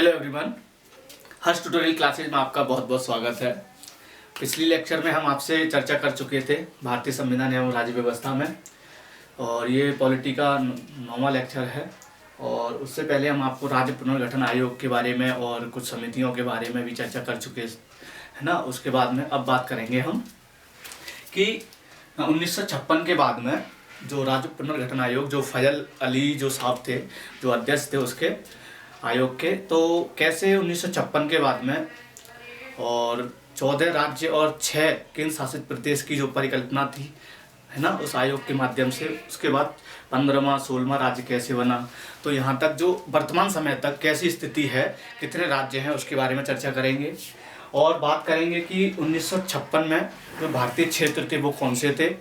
Hello everyone, हर्ष tutorial classes में आपका बहुत बहुत स्वागत है। पिछली लेक्चर में हम आपसे चर्चा कर चुके थे भारतीय संविधान एवं राज्य व्यवस्था में, और ये पॉलिटी का 9वां लेक्चर है। और उससे पहले हम आपको राज्य पुनर्गठन आयोग के बारे में और कुछ समितियों के बारे में भी चर्चा कर चुके है ना। उसके बाद में अब बात करेंगे हम कि 1956 के बाद में जो राज्य पुनर्गठन आयोग, जो फजल अली जो साहब थे, जो अध्यक्ष थे उसके आयोग के, तो कैसे 1956 के बाद में और 14 राज्य और 6 केंद्र शासित प्रदेश की जो परिकल्पना थी है ना उस आयोग के माध्यम से, उसके बाद 15वां 16वां राज्य कैसे बना, तो यहाँ तक जो वर्तमान समय तक कैसी स्थिति है, कितने राज्य हैं, उसके बारे में चर्चा करेंगे। और बात करेंगे कि 1956 में जो भारतीय क्षेत्र थे वो कौन से थे,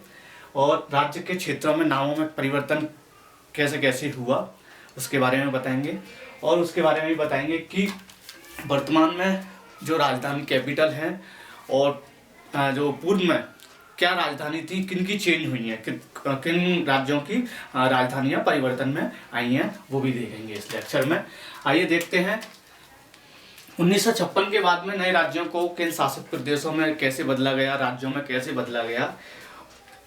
और राज्य के क्षेत्रों में नामों में परिवर्तन कैसे कैसे हुआ उसके बारे में बताएंगे। और उसके बारे में भी बताएंगे कि वर्तमान में जो राजधानी कैपिटल है और जो पूर्व में क्या राजधानी थी, किन की चेंज हुई है, किन राज्यों की राजधानियां परिवर्तन में आई हैं, वो भी देखेंगे इस लेक्चर में। आइए देखते हैं 1956 के बाद में नए राज्यों को केंद्र शासित प्रदेशों में कैसे बदला गया, राज्यों में कैसे बदला गया।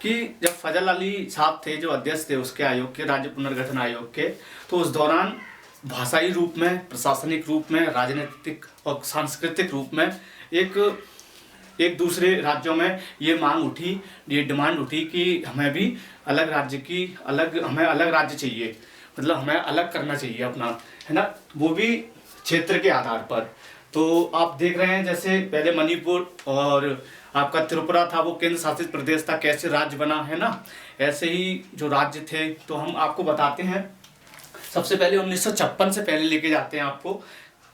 कि जब फजल अली साहब थे जो अध्यक्ष थे उसके आयोग के, राज्य पुनर्गठन आयोग के, तो उस दौरान भाषाई रूप में, प्रशासनिक रूप में, राजनीतिक और सांस्कृतिक रूप में एक दूसरे राज्यों में ये मांग उठी, ये डिमांड उठी कि हमें भी अलग राज्य की हमें अलग राज्य चाहिए, मतलब हमें अलग करना चाहिए अपना, है ना, वो भी क्षेत्र के आधार पर। तो आप देख रहे हैं जैसे पहले मणिपुर और आपका त्रिपुरा था, वो केंद्र शासित प्रदेश था, कैसे राज्य बना है ना, ऐसे ही जो राज्य थे। तो हम आपको बताते हैं, सबसे पहले 1956 से पहले लेके जाते हैं आपको,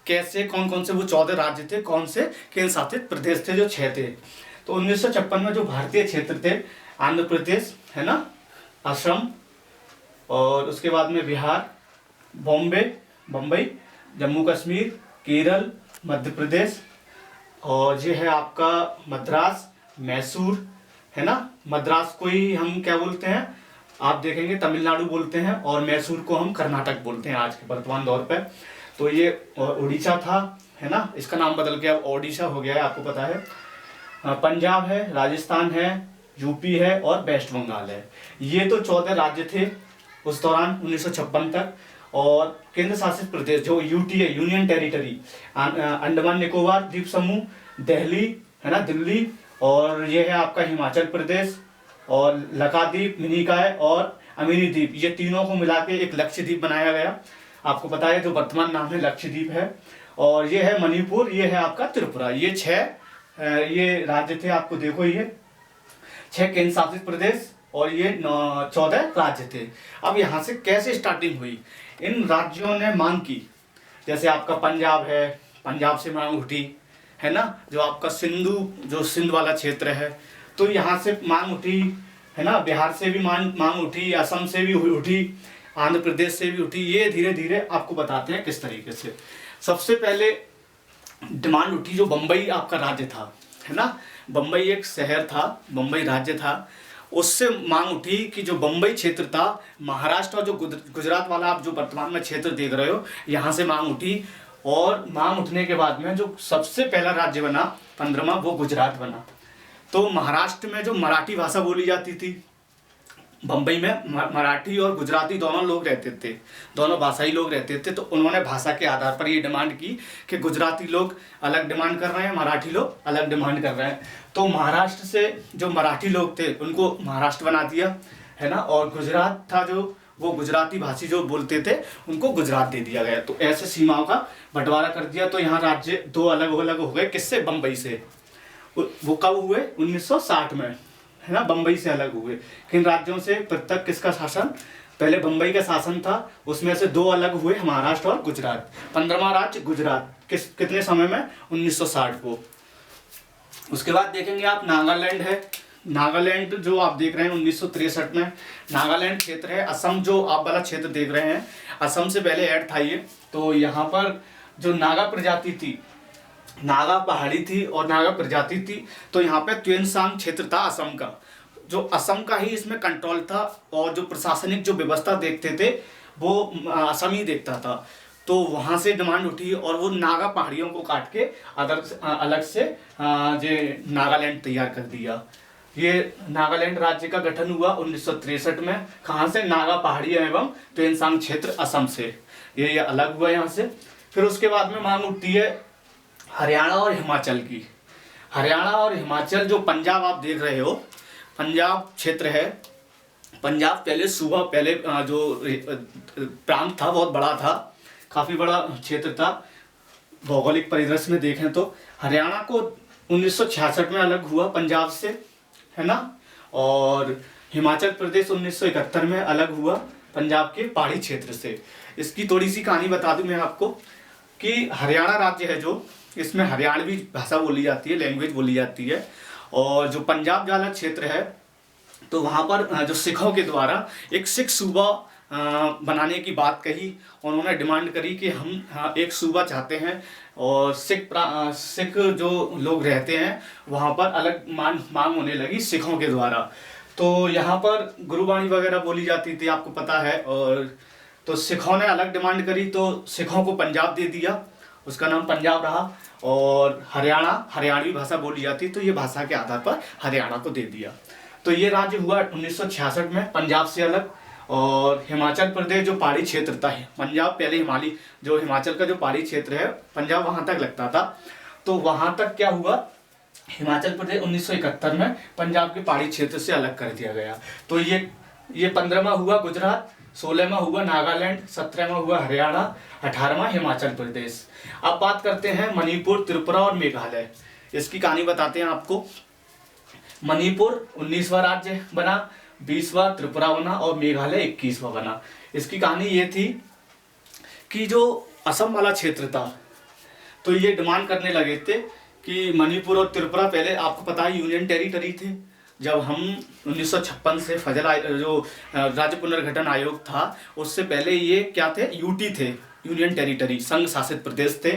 कैसे कौन कौन से वो 14 राज्य थे, कौन से केंद्र शासित प्रदेश थे जो 6 थे। तो 1956 में जो भारतीय क्षेत्र थे, आंध्र प्रदेश है ना, असम, और उसके बाद में बिहार, बम्बई, जम्मू कश्मीर, केरल, मध्य प्रदेश, और ये है आपका मद्रास, मैसूर है ना। मद्रास को ही हम क्या बोलते हैं, आप देखेंगे तमिलनाडु बोलते हैं, और मैसूर को हम कर्नाटक बोलते हैं आज के वर्तमान दौर पे। तो ये उड़ीसा था है ना, इसका नाम बदल के अब ओडिशा हो गया है, आपको पता है। पंजाब है, राजस्थान है, यूपी है और वेस्ट बंगाल है। ये तो 14 राज्य थे उस दौरान 1956 तक। और केंद्र शासित प्रदेश जो यूटी है, यूनियन टेरिटरी, अंडमान निकोबार द्वीप समूह, दिल्ली है ना, दिल्ली, और ये है आपका हिमाचल प्रदेश, और लक्षद्वीप, मिनिकॉय और अमीरी द्वीप, ये तीनों को मिला के एक लक्षद्वीप बनाया गया। आपको पता है जो वर्तमान नाम है लक्षद्वीप है। और ये है मणिपुर, ये है आपका त्रिपुरा। ये 6 ये राज्य थे, आपको देखो ये 6 केंद्र शासित प्रदेश और ये 14 राज्य थे। अब यहाँ से कैसे स्टार्टिंग हुई, इन राज्यों ने मांग की, जैसे आपका पंजाब है, पंजाब से मांग उठी है ना, जो आपका सिंध वाला क्षेत्र है, तो यहाँ से मांग उठी है ना, बिहार से भी मांग उठी, असम से भी उठी, आंध्र प्रदेश से भी उठी। ये धीरे धीरे आपको बताते हैं किस तरीके से। सबसे पहले डिमांड उठी जो बम्बई आपका राज्य था है ना, बम्बई एक शहर था, बम्बई राज्य था, उससे मांग उठी कि जो बम्बई क्षेत्र था, महाराष्ट्र और जो गुजरात वाला आप जो वर्तमान में क्षेत्र देख रहे हो, यहाँ से मांग उठी। और मांग उठने के बाद में जो सबसे पहला राज्य बना 15वां, वो गुजरात बना। तो महाराष्ट्र में जो मराठी भाषा बोली जाती थी, बम्बई में मराठी और गुजराती दोनों लोग रहते थे, दोनों भाषाई लोग रहते थे। तो उन्होंने भाषा के आधार पर ये डिमांड की कि गुजराती लोग अलग डिमांड कर रहे हैं, मराठी लोग अलग डिमांड कर रहे हैं। तो महाराष्ट्र से जो मराठी लोग थे उनको महाराष्ट्र बना दिया है ना, और गुजरात था जो वो गुजराती भाषी जो बोलते थे उनको गुजरात दे दिया गया। तो ऐसे सीमाओं का बंटवारा कर दिया। तो यहाँ राज्य 2 अलग अलग हो गए, किससे, बम्बई से। वो कब हुए, 1960 में है ना, बम्बई से अलग हुए। किन राज्यों से पृथक किसका शासन, पहले बम्बई का शासन था, उसमें से 2 अलग हुए, महाराष्ट्र और गुजरात। 15वां राज्य गुजरात कितने समय में, 1960 को। उसके बाद देखेंगे आप नागालैंड है, नागालैंड जो आप देख रहे हैं 1963 में नागालैंड क्षेत्र है। असम जो आप वाला क्षेत्र देख रहे हैं, असम से पहले ऐड था ये। तो यहाँ पर जो नागा प्रजाति थी, नागा पहाड़ी थी और नागा प्रजाति थी, तो यहाँ पे त्वेनसांग क्षेत्र था असम का, जो असम का ही इसमें कंट्रोल था, और जो प्रशासनिक जो व्यवस्था देखते थे वो असम ही देखता था। तो वहाँ से डिमांड उठी और वो नागा पहाड़ियों को काट के अलग से ये नागालैंड तैयार कर दिया। ये नागालैंड राज्य का गठन हुआ 1963 में। कहाँ से? नागा पहाड़ियाँ एवं त्वेनसांग क्षेत्र, असम से। ये अलग हुआ यहाँ से। फिर उसके बाद में मांग उठती है हरियाणा और हिमाचल की। हरियाणा और हिमाचल, जो पंजाब आप देख रहे हो, पंजाब क्षेत्र है। पंजाब पहले सूबा, पहले जो प्रांत था बहुत बड़ा था, काफ़ी बड़ा क्षेत्र था भौगोलिक परिदृश्य में देखें तो। हरियाणा को 1966 में अलग हुआ पंजाब से, है ना। और हिमाचल प्रदेश 1971 में अलग हुआ पंजाब के पहाड़ी क्षेत्र से। इसकी थोड़ी सी कहानी बता दूं मैं आपको कि हरियाणा राज्य है जो, इसमें हरियाणवी भाषा बोली जाती है, लैंग्वेज बोली जाती है। और जो पंजाब वाला क्षेत्र है तो वहाँ पर जो सिखों के द्वारा एक सिख सूबा बनाने की बात कही। उन्होंने डिमांड करी कि हम एक सूबा चाहते हैं और सिख जो लोग रहते हैं वहाँ पर अलग मांग होने लगी सिखों के द्वारा। तो यहाँ पर गुरुबाणी वगैरह बोली जाती थी, आपको पता है। और तो सिखों ने अलग डिमांड करी तो सिखों को पंजाब दे दिया, उसका नाम पंजाब रहा। और हरियाणवी भाषा बोली जाती, तो ये भाषा के आधार पर हरियाणा को दे दिया। तो ये राज्य हुआ 1966 में पंजाब से अलग। और हिमाचल प्रदेश जो पहाड़ी क्षेत्र था, पंजाब पहले हिमाचल का जो पहाड़ी क्षेत्र है, पंजाब वहां तक लगता था। तो वहां तक क्या हुआ, हिमाचल प्रदेश 1971 में पंजाब के पहाड़ी क्षेत्र से अलग कर दिया गया। तो ये 15वां हुआ गुजरात, 16वां हुआ नागालैंड, 17वां हुआ हरियाणा, 18वां हिमाचल प्रदेश। अब बात करते हैं मणिपुर, त्रिपुरा और मेघालय। इसकी कहानी बताते हैं आपको। मणिपुर 19वां राज्य बना, 20वां त्रिपुरा बना और मेघालय 21वां बना। इसकी कहानी ये थी कि जो असम वाला क्षेत्र था तो ये डिमांड करने लगे थे कि मणिपुर और त्रिपुरा, पहले आपको पता है यूनियन टेरिटरी थे। जब हम 1956 से जो राज्य पुनर्गठन आयोग था उससे पहले ये क्या थे, यूटी थे, यूनियन टेरिटरी, संघ शासित प्रदेश थे।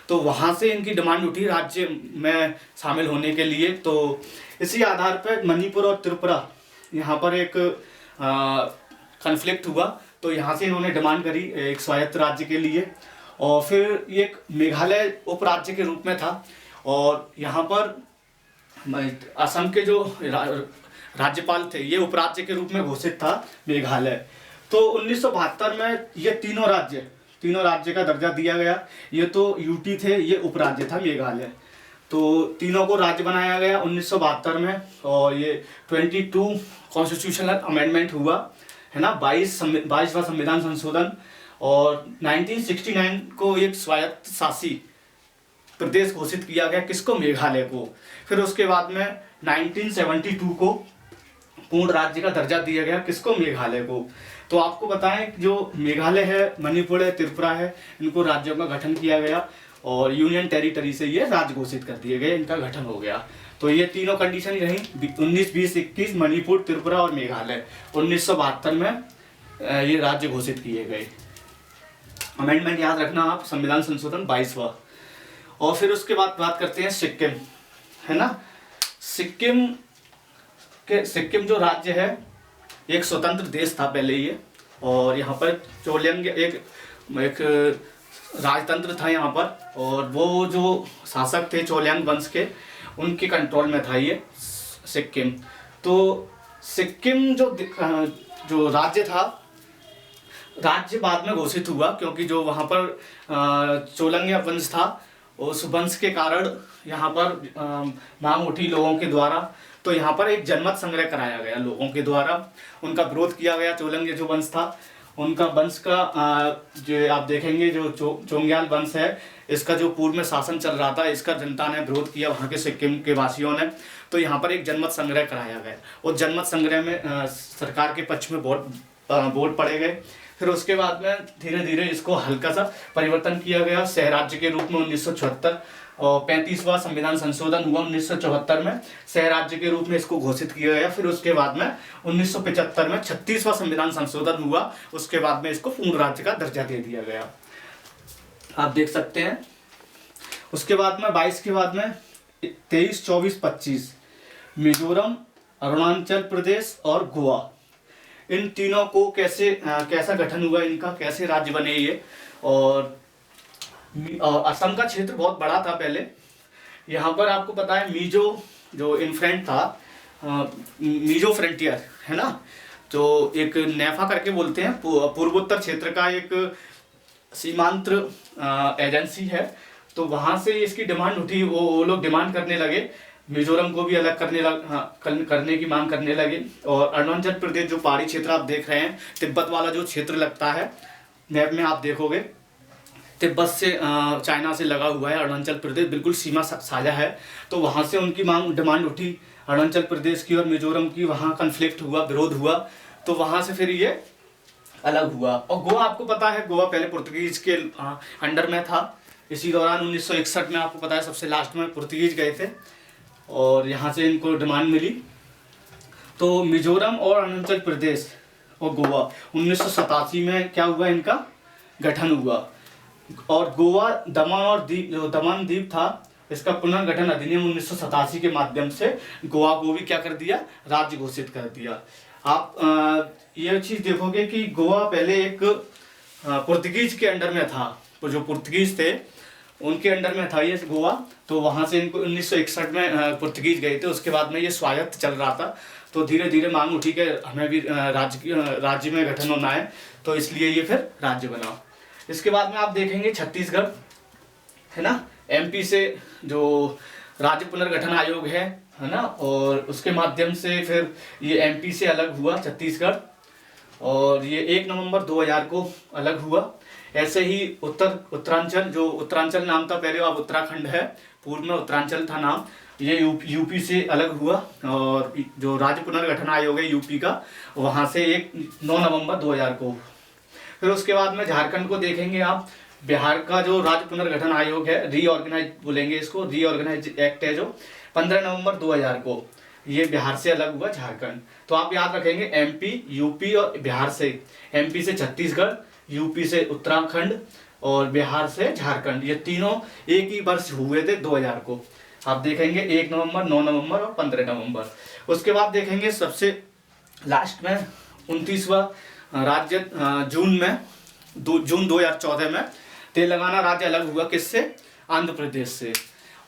तो वहाँ से इनकी डिमांड उठी राज्य में शामिल होने के लिए। तो इसी आधार पर मणिपुर और त्रिपुरा यहाँ पर एक कन्फ्लिक्ट हुआ। तो यहाँ से इन्होंने डिमांड करी एक स्वायत्त राज्य के लिए। और फिर ये एक मेघालय उपराज्य के रूप में था। और यहाँ पर असम के जो राज्यपाल थे ये उपराज्य के रूप में घोषित था मेघालय। तो 1972 में ये तीनों राज्य का दर्जा दिया गया। ये तो यूटी थे, ये उपराज्य था मेघालय। तो तीनों को राज्य बनाया गया 1972 में। और ये 22 कॉन्स्टिट्यूशनल अमेंडमेंट हुआ, है ना, 22वां संविधान संशोधन। और 1969 को एक स्वायत्त शासी प्रदेश घोषित किया गया, किसको, मेघालय को। फिर उसके बाद में 1972 को पूर्ण राज्य का दर्जा दिया गया, किसको, मेघालय को। तो आपको बताएं जो मेघालय है, मणिपुर है, त्रिपुरा है, इनको राज्यों का गठन किया गया और यूनियन टेरिटरी से ये राज्य घोषित कर दिए गए, इनका गठन हो गया। तो ये तीनों कंडीशन रही 19, 20, 21, मणिपुर, त्रिपुरा और मेघालय। 1972 में ये राज्य घोषित किए गए। अमेंडमेंट याद रखना आप, संविधान संशोधन 22वां। और फिर उसके बाद बात करते हैं सिक्किम, है ना। सिक्किम जो राज्य है एक स्वतंत्र देश था पहले ये। और यहाँ पर चोलियंग एक राजतंत्र था यहाँ पर। और वो जो शासक थे चोलियंग वंश के, उनके कंट्रोल में था ये सिक्किम। तो सिक्किम जो राज्य था, राज्य बाद में घोषित हुआ क्योंकि जो वहाँ पर चोलंग वंश था उस वंश के कारण यहाँ पर मांग उठी लोगों के द्वारा। तो यहाँ पर एक जनमत संग्रह कराया गया लोगों के द्वारा, उनका विरोध किया गया। चोलंग जो वंश था उनका वंश का जो आप देखेंगे जो चोंग्याल वंश है, इसका जो पूर्व में शासन चल रहा था, इसका जनता ने विरोध किया, वहाँ के सिक्किम के वासियों ने। तो यहाँ पर एक जनमत संग्रह कराया गया और जनमत संग्रह में सरकार के पक्ष में वोट पड़े गए। फिर उसके बाद में धीरे धीरे इसको हल्का सा परिवर्तन किया गया शहर राज्य के रूप में 1974। और 35वां संविधान संशोधन हुआ 1974 में, शहर राज्य के रूप में इसको घोषित किया गया। फिर उसके बाद में 1975 में 36वां संविधान संशोधन हुआ, उसके बाद में इसको पूर्ण राज्य का दर्जा दे दिया गया, आप देख सकते हैं। उसके बाद में 22 के बाद में 23, 24, 25 मिजोरम, अरुणाचल प्रदेश और गोवा, इन तीनों को कैसा गठन हुआ, इनका कैसे राज्य बने ये। और और असम का क्षेत्र बहुत बड़ा था पहले। यहाँ पर आपको पता है मिजो जो इन्फ्रेंट था, मिजो फ्रंटियर है ना, जो एक नेफा करके बोलते हैं, पूर्वोत्तर क्षेत्र का एक सीमांत एजेंसी है। तो वहां से इसकी डिमांड उठी, वो लोग डिमांड करने लगे, मिजोरम को भी अलग करने की मांग करने लगे। और अरुणाचल प्रदेश जो पहाड़ी क्षेत्र आप देख रहे हैं, तिब्बत वाला जो क्षेत्र लगता है मैप में आप देखोगे, तिब्बत से चाइना से लगा हुआ है अरुणाचल प्रदेश, बिल्कुल सीमा साझा है। तो वहां से उनकी डिमांड उठी अरुणाचल प्रदेश की और मिजोरम की, वहां कन्फ्लिक्ट हुआ, विरोध हुआ, तो वहां से फिर ये अलग हुआ। और गोवा आपको पता है, गोवा पहले पुर्तगीज के अंडर में था। इसी दौरान 1961 में आपको पता है सबसे लास्ट में पुर्तगीज गए थे और यहाँ से इनको डिमांड मिली। तो मिजोरम और अरुणाचल प्रदेश और गोवा 1987 में क्या हुआ, इनका गठन हुआ। और गोवा दमन द्वीप था, इसका पुनर्गठन अधिनियम 1987 के माध्यम से गोवा को भी क्या कर दिया, राज्य घोषित कर दिया। आप ये चीज देखोगे कि गोवा पहले एक पुर्तगीज के अंडर में था, तो जो पुर्तगीज थे उनके अंडर में था ये गोवा। तो वहां से इनको 1961 में पुर्तगीज गए थे, उसके बाद में ये स्वायत्त चल रहा था। तो धीरे धीरे मांग उठी कि हमें भी राज्य में गठन होना है, तो इसलिए ये फिर राज्य बना। इसके बाद में आप देखेंगे छत्तीसगढ़ है ना, एमपी से जो राज्य पुनर्गठन आयोग है ना, और उसके माध्यम से फिर ये एमपी से अलग हुआ छत्तीसगढ़, और ये 1 नवंबर 2000 को अलग हुआ। ऐसे ही उत्तरांचल, जो उत्तरांचल नाम था पहले, अब उत्तराखंड है, पूर्व में उत्तरांचल था नाम, ये यूपी से अलग हुआ। और जो राज्य पुनर्गठन आयोग है यूपी का, वहां से 9 नवंबर 2000 को। फिर उसके बाद में झारखंड को देखेंगे आप, बिहार का जो राज्य पुनर्गठन आयोग है, रीऑर्गेनाइज बोलेंगे इसको, रीऑर्गेनाइज एक्ट है जो 15 नवंबर 2000 को, ये बिहार से अलग हुआ झारखंड। तो आप याद रखेंगे एमपी, यूपी और बिहार से, एमपी से छत्तीसगढ़, यूपी से उत्तराखंड और बिहार से झारखंड, ये तीनों एक ही वर्ष हुए थे 2000 को। आप देखेंगे 1 नवंबर, 9 नवंबर और 15 नवंबर। उसके बाद देखेंगे सबसे लास्ट में 29वां राज्य जून 2014 में तेलंगाना राज्य अलग हुआ, किससे, आंध्र प्रदेश से।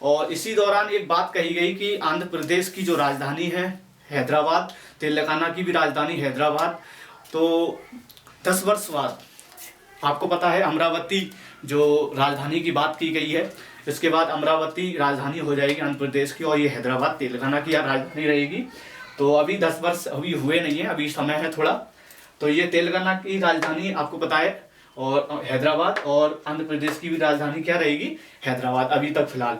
और इसी दौरान एक बात कही गई कि आंध्र प्रदेश की जो राजधानी है हैदराबाद, तेलंगाना की भी राजधानी हैदराबाद। तो 10 वर्ष बाद आपको पता है अमरावती जो राजधानी की बात की गई है, इसके बाद अमरावती राजधानी हो जाएगी आंध्र प्रदेश की, और ये हैदराबाद तेलंगाना की राजधानी रहेगी। तो अभी 10 वर्ष अभी हुए नहीं है, अभी समय है थोड़ा। तो ये तेलंगाना की राजधानी आपको पता है, और हैदराबाद, और आंध्र प्रदेश की भी राजधानी क्या रहेगी, हैदराबाद अभी तक फिलहाल।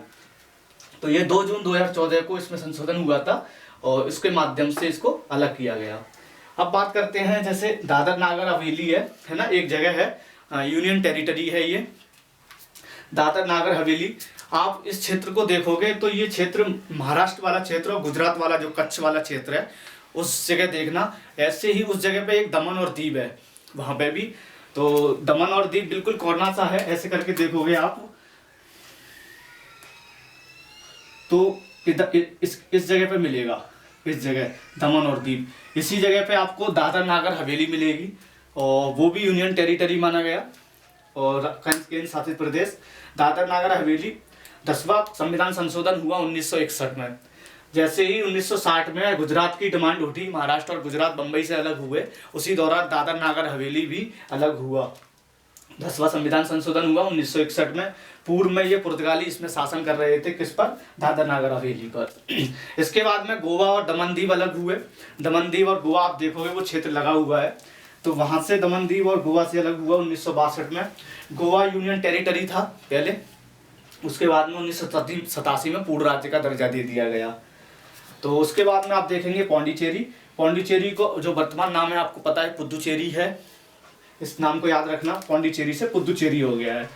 तो ये 2 जून 2014 को इसमें संशोधन हुआ था, और इसके माध्यम से इसको अलग किया गया। अब बात करते हैं, जैसे दादर नागर हवेली है ना, एक जगह है, यूनियन टेरिटरी है ये दादर नागर हवेली। आप इस क्षेत्र को देखोगे तो ये क्षेत्र महाराष्ट्र वाला क्षेत्र और गुजरात वाला जो कच्छ वाला क्षेत्र है, उस जगह देखना। ऐसे ही उस जगह पे एक दमन और दीव है, वहां पे भी। तो दमन और दीव बिल्कुल कोरना सा है, ऐसे करके देखोगे आप तो इस जगह पे मिलेगा, इस जगह दमन और दीव। इसी जगह पे आपको दादर नागर हवेली मिलेगी, और वो भी यूनियन टेरिटरी माना गया और केंद्र शासित प्रदेश। दादर नागर हवेली 10वां संविधान संशोधन हुआ 1961 में। जैसे ही 1960 में गुजरात की डिमांड उठी, महाराष्ट्र और गुजरात बंबई से अलग हुए, उसी दौरान दादर नागर हवेली भी अलग हुआ। 10वां संविधान संशोधन हुआ 1961 में। पूर्व में ये पुर्तगाली इसमें शासन कर रहे थे, किस पर, दादर नागर हवेली पर। इसके बाद में गोवा और दमन दीव अलग हुए। दमन दीव और गोवा आप देखोगे वो क्षेत्र लगा हुआ है, तो वहां से दमन दीव और गोवा से अलग हुआ 1962 में। गोवा यूनियन टेरिटरी था पहले, उसके बाद में 1987 में पूर्ण राज्य का दर्जा दे दिया गया। तो उसके बाद में आप देखेंगे पौंडीचेरी। पौंडीचेरी को जो वर्तमान नाम है आपको पता है पुदुचेरी है, इस नाम को याद रखना, पौंडीचेरी से पुदुचेरी हो गया है।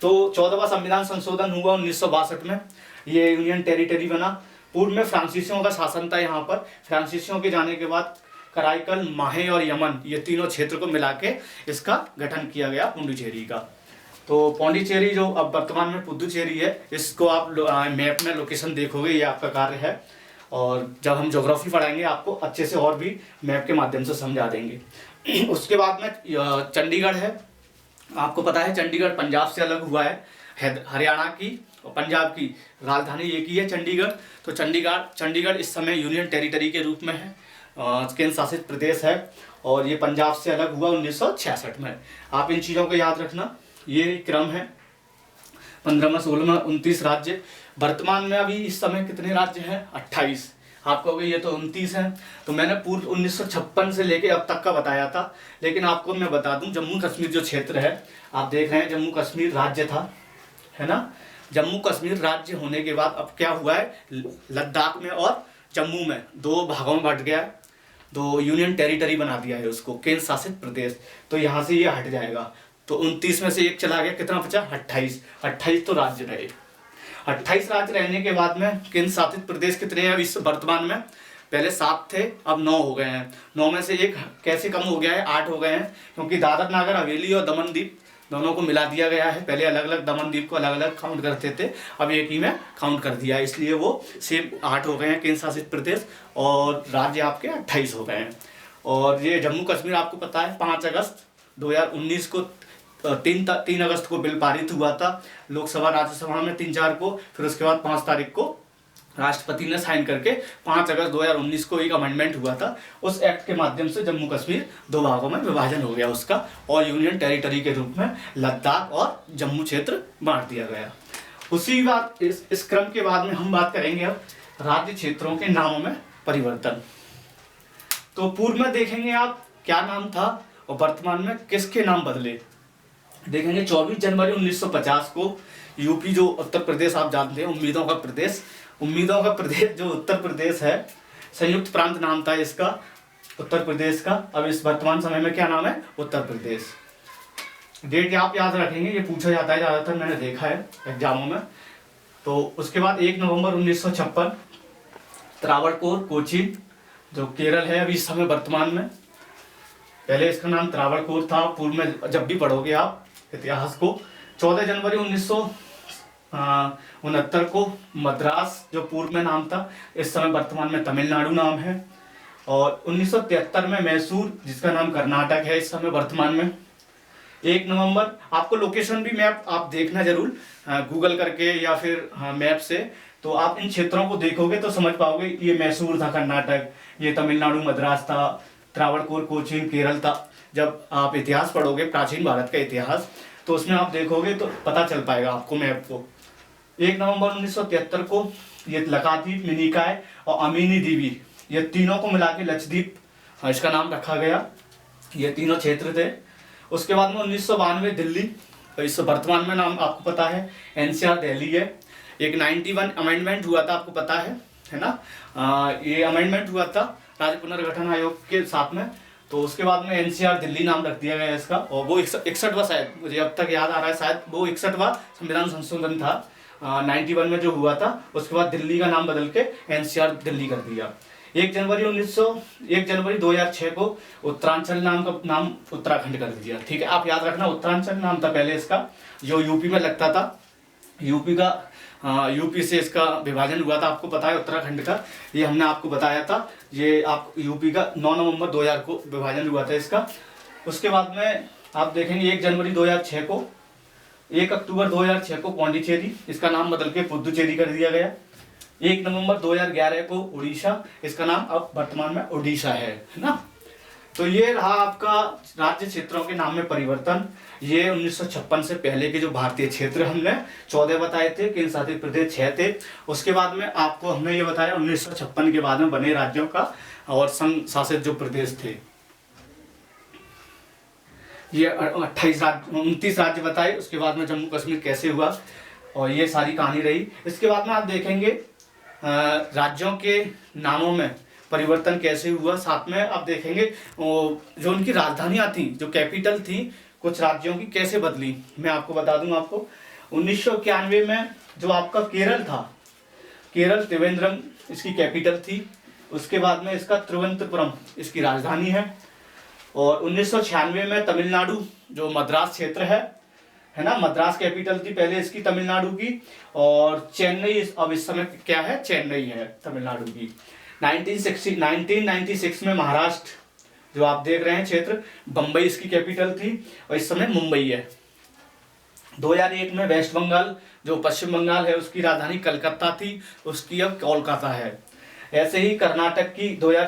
तो 14वां संविधान संशोधन हुआ 1962 में, ये यूनियन टेरिटरी बना। पूर्व में फ्रांसीसियों का शासन था यहाँ पर। फ्रांसीसियों के जाने के बाद कराईकल, माहे और यमन, ये तीनों क्षेत्र को मिला के इसका गठन किया गया पुडुचेरी का। तो पौंडीचेरी जो अब वर्तमान में पुदुचेरी है, इसको आप मैप में लोकेशन देखोगे, ये आपका कार्य है। और जब हम ज्योग्राफी पढ़ाएंगे आपको अच्छे से और भी मैप के माध्यम से समझा देंगे। उसके बाद में चंडीगढ़ है, आपको पता है चंडीगढ़ पंजाब से अलग हुआ है, हरियाणा की और पंजाब की राजधानी एक ही है, चंडीगढ़। तो चंडीगढ़ इस समय यूनियन टेरिटरी के रूप में है, केंद्र शासित प्रदेश है, और ये पंजाब से अलग हुआ 1966 में। आप इन चीज़ों को याद रखना। ये क्रम है 15वां 16वां 29 राज्य। वर्तमान में अभी इस समय कितने राज्य हैं? 28। आप कहोगे ये तो 29 है, तो मैंने पूर्व 1956 से लेके अब तक का बताया था। लेकिन आपको मैं बता दूं, जम्मू कश्मीर जो क्षेत्र है, आप देख रहे हैं जम्मू कश्मीर राज्य था, है ना। जम्मू कश्मीर राज्य होने के बाद अब क्या हुआ है, लद्दाख में और जम्मू में दो भागों में बंट गया है, दो यूनियन टेरिटरी बना दिया है उसको, केंद्र शासित प्रदेश। तो यहाँ से ये हट जाएगा। तो 29 में से एक चला गया, कितना बचा? 28 तो राज्य रहे। 28 राज्य रहने के बाद में केंद्र शासित प्रदेश कितने हैं इस वर्तमान में? पहले 7 थे, अब 9 हो गए हैं। 9 में से एक कैसे कम हो गया है? 8 हो गए हैं, क्योंकि दादर नागर हवेली और दमन दीप दोनों को मिला दिया गया है। पहले अलग अलग दमन द्वीप को अलग अलग काउंट करते थे, अब एक ही में काउंट कर दिया, इसलिए वो सेम 8 हो गए हैं केंद्र शासित प्रदेश, और राज्य आपके 28 हो गए हैं। और ये जम्मू कश्मीर आपको पता है 5 अगस्त 2019 को 3 अगस्त को बिल पारित हुआ था लोकसभा राज्यसभा में 3-4 को, फिर उसके बाद 5 तारीख को राष्ट्रपति ने साइन करके 5 अगस्त 2019 को एक अमेंडमेंट हुआ था। उस एक्ट के माध्यम से जम्मू कश्मीर 2 भागों में विभाजन हो गया उसका, और यूनियन टेरिटरी के रूप में लद्दाख और जम्मू क्षेत्र बांट दिया गया। उसी बात इस क्रम के बाद में हम बात करेंगे अब राज्य क्षेत्रों के नामों में परिवर्तन। तो पूर्व में देखेंगे आप क्या नाम था और वर्तमान में किसके नाम बदले। देखेंगे 24 जनवरी 1950 को यूपी, जो उत्तर प्रदेश आप जानते हैं, उम्मीदों का प्रदेश जो उत्तर प्रदेश है, संयुक्त प्रांत नाम था इसका उत्तर प्रदेश का। अब इस वर्तमान समय में क्या नाम है? उत्तर प्रदेश। डेट आप याद रखेंगे, ये पूछा जाता है ज्यादातर, मैंने देखा है एग्जामों में। तो उसके बाद 1 नवंबर 1956 त्रावणकोर कोचीन, जो केरल है अभी इस समय वर्तमान में, पहले इसका नाम त्रावणकोर था, पूर्व में जब भी पढ़ोगे आप इतिहास को। 14 जनवरी 1969 को मद्रास, जो पूर्व में नाम था, इस समय वर्तमान में तमिलनाडु नाम है। और 1973 में मैसूर, जिसका नाम कर्नाटक है इस समय वर्तमान में। 1 नवंबर, आपको लोकेशन भी मैप आप देखना जरूर गूगल करके या फिर मैप से, तो आप इन क्षेत्रों को देखोगे तो समझ पाओगे। ये मैसूर था कर्नाटक, ये तमिलनाडु मद्रास था, त्रावणकोर कोचीन केरल था। जब आप इतिहास पढ़ोगे, प्राचीन भारत का इतिहास, तो उसमें आप देखोगे तो पता चल पाएगा आपको मैप को। 1 नवंबर 1973 को ये लक्षद्वीप, मिनिकॉय और अमीनी द्वीप, ये तीनों को मिला के लक्षद्वीप इसका नाम रखा गया। ये तीनों क्षेत्र थे। उसके बाद में 1992 दिल्ली, इस वर्तमान में नाम आपको पता है एनसीआर दिल्ली है। एक 91 अमेंडमेंट हुआ था, आपको पता है ना। ये अमेंडमेंट हुआ था राज्य पुनर्गठन आयोग के साथ में, तो उसके बाद में एनसीआर दिल्ली नाम रख दिया गया इसका। और वो 61वां, शायद मुझे अब तक याद आ रहा है, शायद वो 61वां संविधान संशोधन था 91 में जो हुआ था। उसके बाद दिल्ली का नाम बदल के एनसीआर दिल्ली कर दिया। 1 जनवरी 2006 को उत्तरांचल नाम का नाम उत्तराखंड कर दिया। ठीक है, आप याद रखना, उत्तरांचल नाम था पहले इसका, जो यूपी में लगता था। यूपी से इसका विभाजन हुआ था, आपको पता है उत्तराखंड का, ये हमने आपको बताया था। ये आप यूपी का 9 नवंबर 2000 को विभाजन हुआ था इसका। उसके बाद में आप देखेंगे 1 जनवरी 2006 को, 1 अक्टूबर 2006 को पौंडीचेरी, इसका नाम बदल के पुदुचेरी कर दिया गया। 1 नवंबर 2011 को उड़ीसा, इसका नाम अब वर्तमान में ओडिशा है ना। तो ये रहा आपका राज्य क्षेत्रों के नाम में परिवर्तन। ये 1956 से पहले के जो भारतीय क्षेत्र हमने 14 बताए थे, केंद्र शासित प्रदेश 6 थे। उसके बाद में आपको हमने ये बताया 1956 के बाद में बने राज्यों का और संघ शासित जो प्रदेश थे। ये 29 राज्य बताए। उसके बाद में जम्मू कश्मीर कैसे हुआ, और ये सारी कहानी रही। इसके बाद में आप देखेंगे राज्यों के नामों में परिवर्तन कैसे हुआ। साथ में आप देखेंगे जो उनकी राजधानियां थी, जो कैपिटल थी कुछ राज्यों की, कैसे बदली। मैं आपको बता दूं, आपको 1991 में जो आपका केरल था, केरल त्रिवेंद्रम इसकी कैपिटल थी। उसके बाद में इसका तिरुवनंतपुरम इसकी राजधानी है। और 1996 में तमिलनाडु, जो मद्रास क्षेत्र है ना, मद्रास कैपिटल थी पहले इसकी तमिलनाडु की। और चेन्नई अब इस समय क्या है, चेन्नई है तमिलनाडु की। 1996 में महाराष्ट्र, जो आप देख रहे हैं क्षेत्र, बंबई इसकी कैपिटल थी, और इस समय मुंबई है। 2001 में वेस्ट बंगाल, जो पश्चिम बंगाल है, उसकी राजधानी कलकत्ता थी, उसकी अब कोलकाता है। ऐसे ही कर्नाटक की 2000